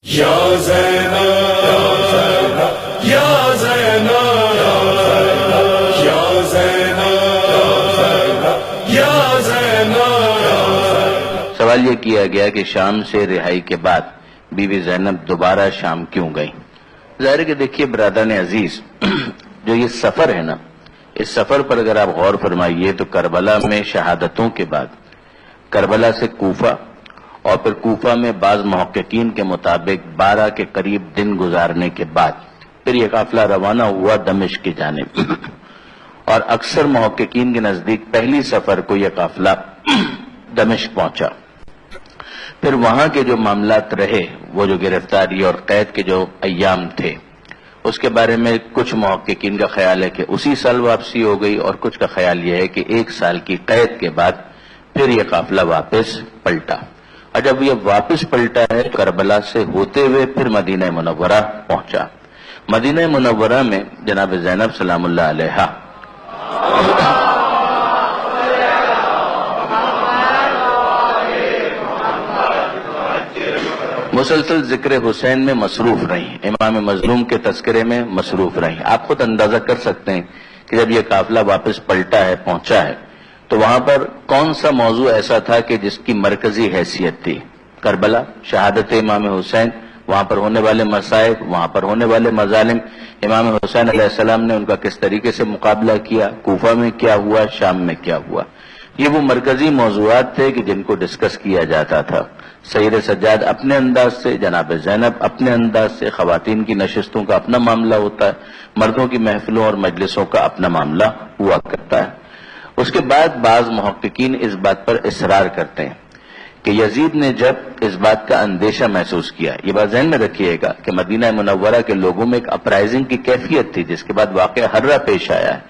یا زینب یا زینب یا زینب یا زینب۔ سوال یہ کیا گیا کہ شام سے رہائی کے بعد بی بی زینب دوبارہ شام کیوں گئی؟ ظاہر ہے کہ دیکھیے برادران عزیز، جو یہ سفر ہے نا، اس سفر پر اگر آپ غور فرمائیے تو کربلا میں شہادتوں کے بعد کربلا سے کوفہ اور پھر کوفہ میں بعض محققین کے مطابق 12 کے قریب دن گزارنے کے بعد پھر یہ قافلہ روانہ ہوا دمشق کی جانب، اور اکثر محققین کے نزدیک پہلی سفر کو یہ قافلہ دمشق پہنچا۔ پھر وہاں کے جو معاملات رہے، وہ جو گرفتاری اور قید کے جو ایام تھے، اس کے بارے میں کچھ محققین کا خیال ہے کہ اسی سال واپسی ہو گئی، اور کچھ کا خیال یہ ہے کہ 1 سال کی قید کے بعد پھر یہ قافلہ واپس پلٹا، اور جب یہ واپس پلٹا ہے کربلا سے ہوتے ہوئے پھر مدینہ منورہ پہنچا۔ مدینہ منورہ میں جناب زینب سلام اللہ علیہا مسلسل ذکر حسین میں مصروف رہیں، امام مظلوم کے تذکرے میں مصروف رہیں۔ آپ خود اندازہ کر سکتے ہیں کہ جب یہ قافلہ واپس پلٹا ہے، پہنچا ہے، تو وہاں پر کون سا موضوع ایسا تھا کہ جس کی مرکزی حیثیت تھی؟ کربلا، شہادت امام حسین، وہاں پر ہونے والے مصائب، وہاں پر ہونے والے مظالم، امام حسین علیہ السلام نے ان کا کس طریقے سے مقابلہ کیا، کوفہ میں کیا ہوا، شام میں کیا ہوا۔ یہ وہ مرکزی موضوعات تھے کہ جن کو ڈسکس کیا جاتا تھا۔ سید سجاد اپنے انداز سے، جناب زینب اپنے انداز سے، خواتین کی نشستوں کا اپنا معاملہ ہوتا ہے، مردوں کی محفلوں اور مجلسوں کا اپنا معاملہ ہوا کرتا ہے۔ اس کے بعد بعض محققین اس بات پر اصرار کرتے ہیں کہ یزید نے جب اس بات کا اندیشہ محسوس کیا، یہ بات ذہن میں رکھیے گا کہ مدینہ منورہ کے لوگوں میں ایک اپرائزنگ کی کیفیت تھی، جس کے بعد واقعہ ہررہ پیش آیا ہے،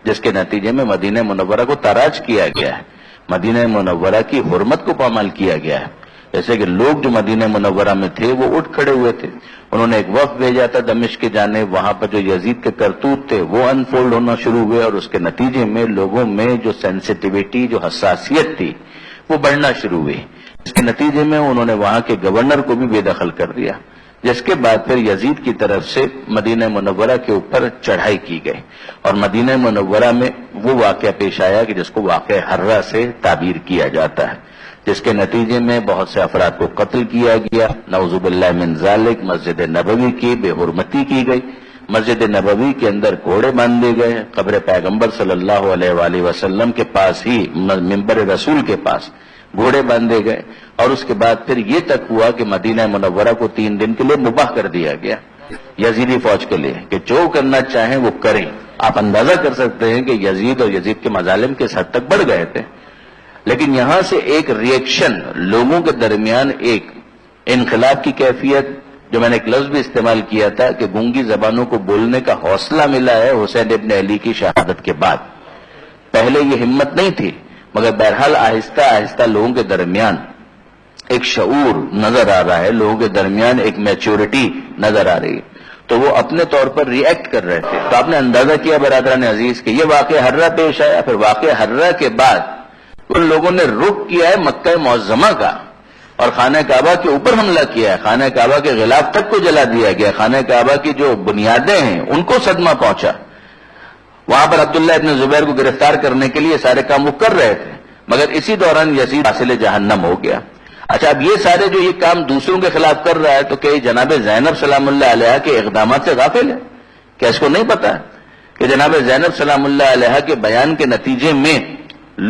جس کے نتیجے میں مدینہ منورہ کو تاراج کیا گیا ہے، مدینہ منورہ کی حرمت کو پامال کیا گیا ہے۔ جیسے کہ لوگ جو مدینہ منورہ میں تھے وہ اٹھ کھڑے ہوئے تھے، انہوں نے ایک وفد بھیجا تھا دمشق کے جانب، وہاں پر جو یزید کے کرتوت تھے وہ انفولڈ ہونا شروع ہوئے، اور اس کے نتیجے میں لوگوں میں جو سینسیٹیوٹی، جو حساسیت تھی، وہ بڑھنا شروع ہوئی۔ اس کے نتیجے میں انہوں نے وہاں کے گورنر کو بھی بے دخل کر دیا، جس کے بعد پھر یزید کی طرف سے مدینہ منورہ کے اوپر چڑھائی کی گئی، اور مدینہ منورہ میں وہ واقعہ پیش آیا کہ جس کو واقعہ ہررہ سے تعبیر کیا جاتا ہے، جس کے نتیجے میں بہت سے افراد کو قتل کیا گیا، نعوذ باللہ من ذالک۔ مسجد نبوی کی بے حرمتی کی گئی، مسجد نبوی کے اندر گھوڑے باندھے گئے، قبر پیغمبر صلی اللہ علیہ وآلہ وسلم کے پاس ہی، منبر رسول کے پاس گھوڑے باندھے گئے، اور اس کے بعد پھر یہ تک ہوا کہ مدینہ منورہ کو 3 دن کے لیے مباح کر دیا گیا یزیدی فوج کے لیے، کہ جو کرنا چاہیں وہ کریں۔ آپ اندازہ کر سکتے ہیں کہ یزید اور یزید کے مظالم کس حد تک بڑھ گئے تھے، لیکن یہاں سے ایک ریئیکشن، لوگوں کے درمیان ایک انقلاب کی کیفیت، جو میں نے ایک لفظ بھی استعمال کیا تھا کہ گونگی زبانوں کو بولنے کا حوصلہ ملا ہے حسین ابن علی کی شہادت کے بعد۔ پہلے یہ ہمت نہیں تھی، مگر بہرحال آہستہ آہستہ لوگوں کے درمیان ایک شعور نظر آ رہا ہے، لوگوں کے درمیان ایک میچورٹی نظر آ رہی ہے، تو وہ اپنے طور پر ریئیکٹ کر رہے تھے۔ تو آپ نے اندازہ کیا برادران عزیز کہ یہ واقعہ ہررہ پیش آیا، پھر واقعہ ہررہ کے بعد ان لوگوں نے رخ کیا ہے مکہ معظمہ کا، اور خانہ کعبہ کے اوپر حملہ کیا ہے، خانہ کعبہ کے غلاف تک کو جلا دیا گیا، خانہ کعبہ کی جو بنیادیں ہیں ان کو صدمہ پہنچا۔ وہاں پر عبداللہ ابن زبیر کو گرفتار کرنے کے لیے سارے کام وہ کر رہے تھے، مگر اسی دوران یزید حاصل جہنم ہو گیا۔ اچھا، اب یہ سارے جو یہ کام دوسروں کے خلاف کر رہا ہے، تو کہ جناب زینب سلام اللہ علیہ کے اقدامات سے غافل ہے؟ کیا اس کو نہیں پتا ہے کہ جناب زینب سلام اللہ علیہ کے بیان کے نتیجے میں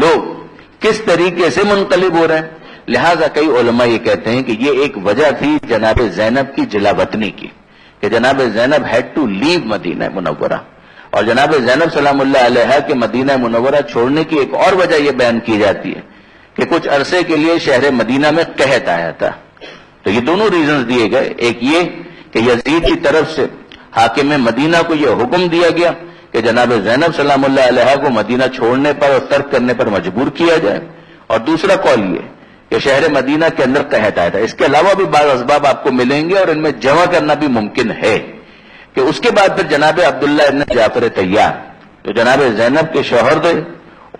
لوگ کس طریقے سے منقلب ہو رہے ہیں؟ لہذا کئی علماء یہ کہتے ہیں کہ یہ ایک وجہ تھی جناب زینب کی جلا وطنی کی، کہ جناب زینب ہیڈ ٹو لیو مدینہ منورہ، اور جناب زینب سلام اللہ علیہ کے مدینہ منورہ چھوڑنے کی ایک اور وجہ یہ بیان کی جاتی ہے کہ کچھ عرصے کے لیے شہر مدینہ میں قحط آیا تھا۔ تو یہ دونوں ریزنز دیے گئے، ایک یہ کہ یزید کی طرف سے حاکم مدینہ کو یہ حکم دیا گیا کہ جناب زینب سلام اللہ علیہ کو مدینہ چھوڑنے پر اور ترک کرنے پر مجبور کیا جائے، اور دوسرا قول یہ کہ شہر مدینہ کے اندر قحط آیا تھا۔ اس کے علاوہ بھی بعض اسباب آپ کو ملیں گے، اور ان میں جمع کرنا بھی ممکن ہے کہ اس کے بعد پھر جناب عبداللہ ابن جعفر طیار، جو جناب زینب کے شوہر تھے،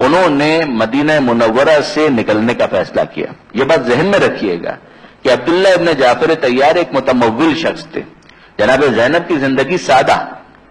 انہوں نے مدینہ منورہ سے نکلنے کا فیصلہ کیا۔ یہ بات ذہن میں رکھیے گا کہ کہ عبداللہ ابن جعفر طیار ایک متمول شخص تھے. جناب زینب کی زندگی سادہ،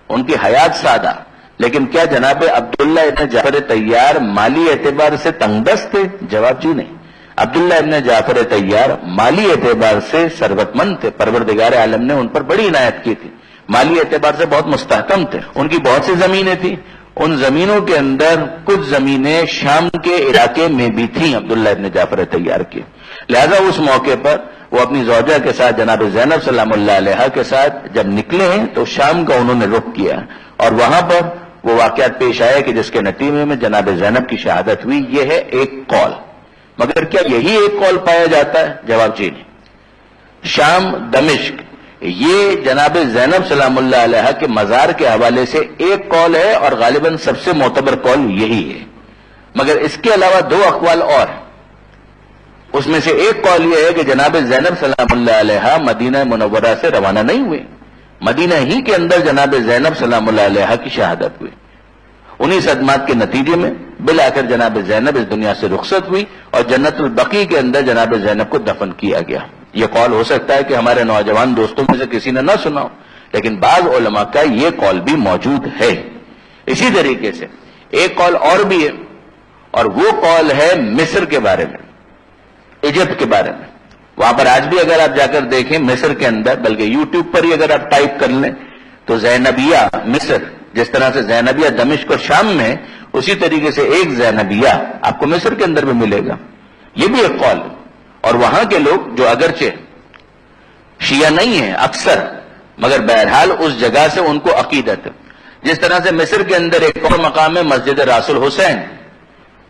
ان کی حیات سادہ، لیکن کیا جناب عبداللہ ابن جعفر طیار مالی اعتبار سے تنگ دست تھے؟ جواب جی نہیں. عبداللہ ابن جعفر طیار مالی اعتبار سے ثروت مند تھے. پروردگار عالم نے ان پر بڑی عنایت کی تھی، مالی اعتبار سے بہت مستحکم تھے. ان کی بہت سی زمینیں تھیں، ان زمینوں کے اندر کچھ زمینیں شام کے علاقے میں بھی تھیں عبداللہ ابن جعفر طیار کی. لہذا اس موقع پر وہ اپنی زوجہ کے ساتھ جناب زینب سلام اللہ علیہا کے ساتھ جب نکلے ہیں تو شام کا انہوں نے رخ کیا، اور وہاں پر وہ واقعات پیش آئے کہ جس کے نتیجے میں جناب زینب کی شہادت ہوئی. یہ ہے ایک قول، مگر کیا یہی ایک قول پایا جاتا ہے؟ جواب جی نہیں. شام، دمشق، یہ جناب زینب سلام اللہ علیہا کے مزار کے حوالے سے ایک قول ہے، اور غالباً سب سے معتبر قول یہی ہے. مگر اس کے علاوہ دو اقوال اور ہیں. اس میں سے ایک قول یہ ہے کہ جناب زینب سلام اللہ علیہا مدینہ منورہ سے روانہ نہیں ہوئے، مدینہ ہی کے اندر جناب زینب سلام اللہ علیہا کی شہادت ہوئی. انہی صدمات کے نتیجے میں بالآخر جناب زینب اس دنیا سے رخصت ہوئی اور جنت البقیع کے اندر جناب زینب کو دفن کیا گیا. یہ قول ہو سکتا ہے کہ ہمارے نوجوان دوستوں میں سے کسی نے نہ سنا ہو، لیکن بعض علماء کا یہ قول بھی موجود ہے. اسی طریقے سے ایک قول اور بھی ہے، اور وہ قول ہے مصر کے بارے میں، ایجپٹ کے بارے میں. وہاں پر آج بھی اگر آپ جا کر دیکھیں مصر کے اندر، بلکہ یوٹیوب پر ہی اگر آپ ٹائپ کر لیں تو زینبیہ مصر، جس طرح سے زینبیہ دمشق اور شام میں، اسی طریقے سے ایک زینبیہ آپ کو مصر کے اندر بھی ملے گا. یہ بھی ایک قول ہے. اور وہاں کے لوگ جو اگرچہ شیعہ نہیں ہیں اکثر، مگر بہرحال اس جگہ سے ان کو عقیدت ہے. جس طرح سے مصر کے اندر ایک اور مقام ہے مسجد راس الحسین،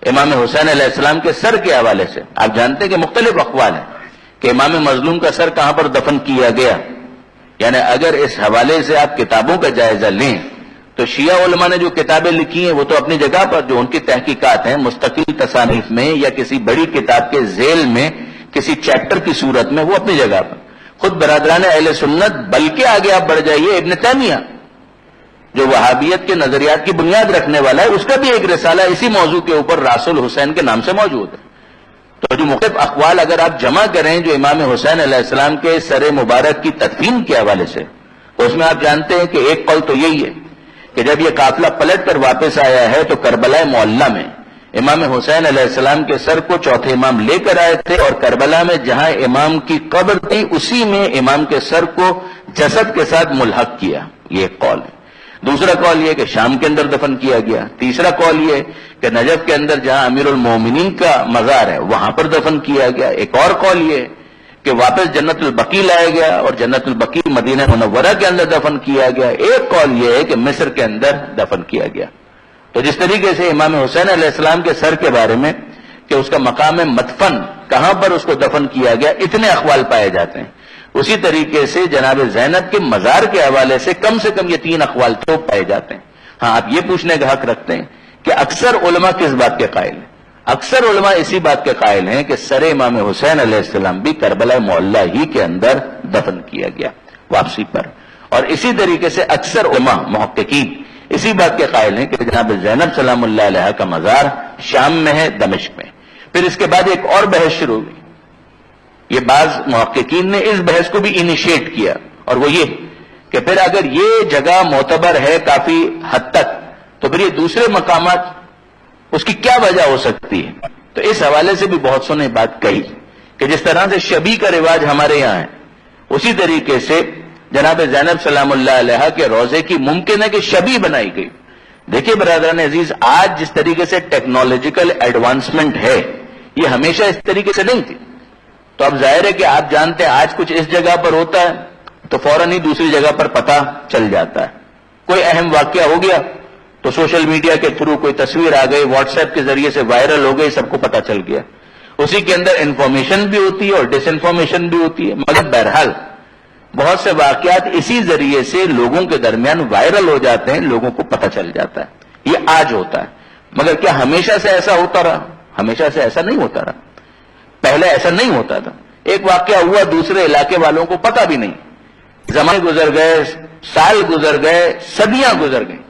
امام حسین علیہ السلام کے سر کے حوالے سے. آپ جانتے ہیں کہ مختلف اقوال ہیں کہ امام مظلوم کا سر کہاں پر دفن کیا گیا. یعنی اگر اس حوالے سے آپ کتابوں کا جائزہ لیں تو شیعہ علماء نے جو کتابیں لکھی ہیں وہ تو اپنی جگہ پر، جو ان کی تحقیقات ہیں مستقل تصانیف میں یا کسی بڑی کتاب کے ذیل میں کسی چیپٹر کی صورت میں، وہ اپنی جگہ پر. خود برادران اہل سنت، بلکہ آگے آپ بڑھ جائیے ابن تیمیہ جو وہابیت کے نظریات کی بنیاد رکھنے والا ہے، اس کا بھی ایک رسالہ اسی موضوع کے اوپر راس الحسین کے نام سے موجود ہے. تو جو مختلف اقوال اگر آپ جمع کریں جو امام حسین علیہ السلام کے سر مبارک کی تدفین کے حوالے سے، تو اس میں آپ جانتے ہیں کہ ایک قول تو یہی ہے کہ جب یہ قافلہ پلٹ کر واپس آیا ہے تو کربلا معلہ میں امام حسین علیہ السلام کے سر کو چوتھے امام لے کر آئے تھے، اور کربلا میں جہاں امام کی قبر تھی اسی میں امام کے سر کو جسد کے ساتھ ملحق کیا. یہ ایک قول ہے. دوسرا قول یہ کہ شام کے اندر دفن کیا گیا. تیسرا قول یہ کہ نجف کے اندر جہاں امیر المومنین کا مزار ہے وہاں پر دفن کیا گیا. ایک اور قول یہ کہ واپس جنت البقیع لایا گیا اور جنت البقیع مدینہ منورہ کے اندر دفن کیا گیا. ایک قول یہ ہے کہ مصر کے اندر دفن کیا گیا. تو جس طریقے سے امام حسین علیہ السلام کے سر کے بارے میں کہ اس کا مقام مدفن کہاں پر اس کو دفن کیا گیا، اتنے اقوال پائے جاتے ہیں، اسی طریقے سے جناب زینب کے مزار کے حوالے سے کم یہ 3 اقوال تو پائے جاتے ہیں. ہاں، آپ یہ پوچھنے کا حق رکھتے ہیں کہ اکثر علماء کس بات کے قائل ہیں؟ اکثر علماء اسی بات کے قائل ہیں کہ سر امام حسین علیہ السلام بھی کربلا معلہ ہی کے اندر دفن کیا گیا واپسی پر. اور اسی طریقے سے اکثر علماء محققین اسی بات کے قائل ہیں کہ جناب زینب سلام اللہ علیہ کا مزار شام میں ہے، دمشق میں. پھر اس کے بعد ایک اور بحث شروع ہوئی. یہ بعض محققین نے اس بحث کو بھی انیشیٹ کیا، اور وہ یہ کہ پھر اگر یہ جگہ معتبر ہے کافی حد تک تو پھر یہ دوسرے مقامات اس کی کیا وجہ ہو سکتی ہے. تو اس حوالے سے بھی بہت سو نے بات کہی کہ جس طرح سے شبی کا رواج ہمارے یہاں ہے، اسی طریقے سے جناب زینب سلام اللہ علیہ کے روضے کی ممکن ہے کہ شبی بنائی گئی. دیکھیے برادران عزیز، آج جس طریقے سے ٹیکنالوجیکل ایڈوانسمنٹ ہے یہ ہمیشہ اس طریقے سے نہیں تھی. تو اب ظاہر ہے کہ آپ جانتے ہیں آج کچھ اس جگہ پر ہوتا ہے تو فوراً ہی دوسری جگہ پر پتہ چل جاتا ہے. کوئی اہم واقعہ ہو گیا تو سوشل میڈیا کے تھرو کوئی تصویر آ گئی، واٹس ایپ کے ذریعے سے وائرل ہو گئی، سب کو پتہ چل گیا. اسی کے اندر انفارمیشن بھی ہوتی ہے اور ڈس انفارمیشن بھی ہوتی ہے، مگر بہرحال بہت سے واقعات اسی ذریعے سے لوگوں کے درمیان وائرل ہو جاتے ہیں، لوگوں کو پتہ چل جاتا ہے. یہ آج ہوتا ہے، مگر کیا ہمیشہ سے ایسا ہوتا رہا؟ ہمیشہ سے ایسا نہیں ہوتا رہا. پہلے ایسا نہیں ہوتا تھا. ایک واقعہ ہوا، دوسرے علاقے والوں کو پتہ بھی نہیں. زمانے گزر گئے، سال گزر گئے، صدیاں گزر گئیں،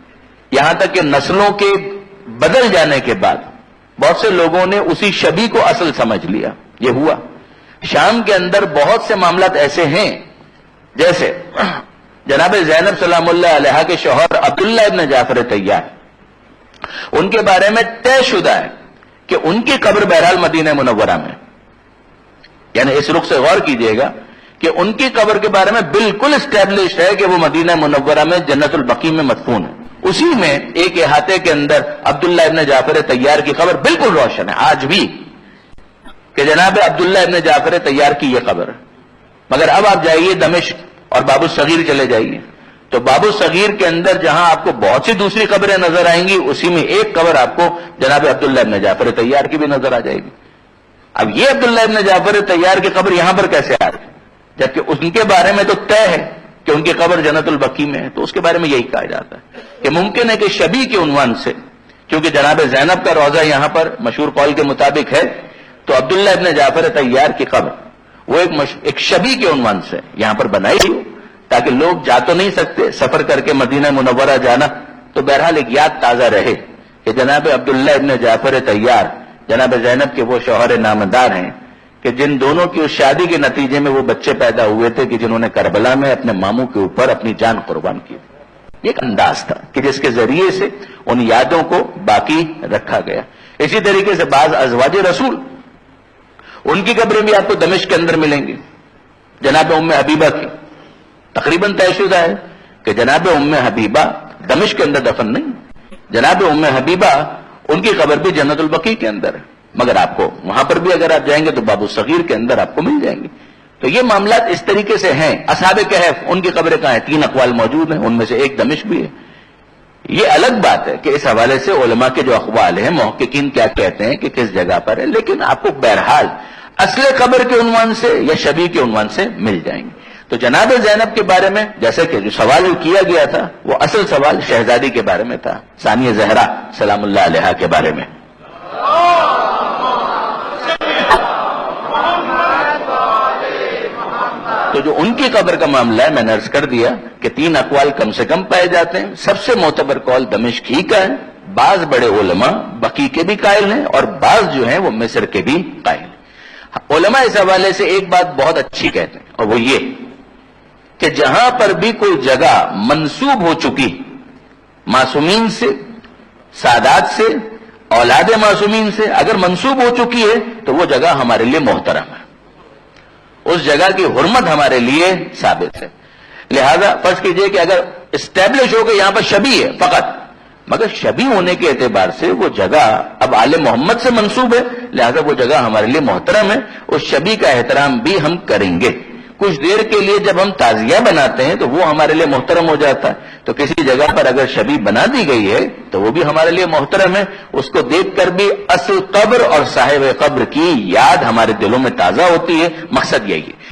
یہاں تک کہ نسلوں کے بدل جانے کے بعد بہت سے لوگوں نے اسی شبی کو اصل سمجھ لیا. یہ ہوا. شام کے اندر بہت سے معاملات ایسے ہیں، جیسے جناب زینب سلام اللہ علیہا کے شوہر عبداللہ ابن جعفر طیار، ان کے بارے میں طے شدہ ہے کہ ان کی قبر بہرحال مدینہ منورہ میں، یعنی اس رخ سے غور کیجئے گا کہ ان کی قبر کے بارے میں بالکل اسٹیبلشڈ ہے کہ وہ مدینہ منورہ میں جنت البقیع میں مدفون ہے. اسی میں ایک احاطے کے اندر عبداللہ ابن جعفر طیار کی قبر بالکل روشن ہے آج بھی کہ جناب عبداللہ ابن جعفر طیار کی یہ قبر ہے. مگر اب آپ جائیے دمشق اور باب الصغیر چلے جائیے تو باب الصغیر کے اندر جہاں آپ کو بہت سی دوسری قبریں نظر آئیں گی، اسی میں ایک قبر آپ کو جناب عبداللہ ابن جعفر طیار کی بھی نظر آ جائے گی. اب یہ عبداللہ ابن جعفر طیار کی قبر یہاں پر کیسے آ رہی ہے، جبکہ ان کے بارے میں تو طے ہے کہ ان کی قبر جنت البقیع میں ہے. تو اس کے بارے میں یہی کہا جاتا ہے کہ ممکن ہے کہ شبیہ کے عنوان سے، کیونکہ جناب زینب کا روضہ یہاں پر مشہور قول کے مطابق ہے، تو عبداللہ ابن جعفر طیار کی قبر وہ ایک شبیہ کے عنوان سے یہاں پر بنائی گئی تاکہ لوگ جا تو نہیں سکتے سفر کر کے مدینہ منورہ جانا، تو بہرحال ایک یاد تازہ رہے کہ جناب عبداللہ ابن جعفر طیار جناب زینب کے وہ شوہر نامدار ہیں کہ جن دونوں کی اس شادی کے نتیجے میں وہ بچے پیدا ہوئے تھے کہ جنہوں نے کربلا میں اپنے ماموں کے اوپر اپنی جان قربان کی. یہ ایک انداز تھا کہ جس کے ذریعے سے ان یادوں کو باقی رکھا گیا. اسی طریقے سے بعض ازواج رسول، ان کی قبریں بھی آپ کو دمشق کے اندر ملیں گی. جناب ام حبیبہ کی تقریباً طے شدہ ہے کہ جناب ام حبیبہ دمشق کے اندر دفن نہیں، جناب ام حبیبہ ان کی قبر بھی جنت البقیع کے اندر ہے، مگر آپ کو وہاں پر بھی اگر آپ جائیں گے تو باب الصغیر کے اندر آپ کو مل جائیں گے. تو یہ معاملات اس طریقے سے ہیں. اصحاب کہف ان کی قبریں کہاں ہیں؟ 3 اقوال موجود ہیں، ان میں سے ایک دمشق بھی ہے. یہ الگ بات ہے کہ اس حوالے سے علماء کے جو اقوال ہیں، محققین کیا کہتے ہیں کہ کس جگہ پر ہے، لیکن آپ کو بہرحال اصل قبر کے عنوان سے یا شبیہ کے عنوان سے مل جائیں گے. تو جناب زینب کے بارے میں جیسے کہ جو سوال کیا گیا تھا وہ اصل سوال شہزادی کے بارے میں تھا، ثانیہ زہرا سلام اللہ علیہا کے بارے میں. تو جو ان کی قبر کا معاملہ ہے میں نے عرض کر دیا کہ 3 اقوال کم سے کم پائے جاتے ہیں. سب سے معتبر قول دمشق ہی کا ہے. بعض بڑے علماء بقیع کے بھی قائل ہیں اور بعض جو ہیں وہ مصر کے بھی قائل ہیں. علماء اس حوالے سے ایک بات بہت اچھی کہتے ہیں اور وہ یہ کہ جہاں پر بھی کوئی جگہ منسوب ہو چکی معصومین سے، سادات سے، اولاد معصومین سے اگر منسوب ہو چکی ہے تو وہ جگہ ہمارے لیے محترم ہے، اس جگہ کی حرمت ہمارے لیے ثابت ہے. لہذا فرض کیجئے کہ اگر اسٹیبلش ہو کہ یہاں پر شبیہ ہے فقط، مگر شبیہ ہونے کے اعتبار سے وہ جگہ اب آل محمد سے منسوب ہے، لہذا وہ جگہ ہمارے لیے محترم ہے، اس شبیہ کا احترام بھی ہم کریں گے. کچھ دیر کے لیے جب ہم تعزیہ بناتے ہیں تو وہ ہمارے لیے محترم ہو جاتا ہے. تو کسی جگہ پر اگر شبیہ بنا دی گئی ہے تو وہ بھی ہمارے لیے محترم ہے، اس کو دیکھ کر بھی اصل قبر اور صاحب قبر کی یاد ہمارے دلوں میں تازہ ہوتی ہے. مقصد یہی ہے.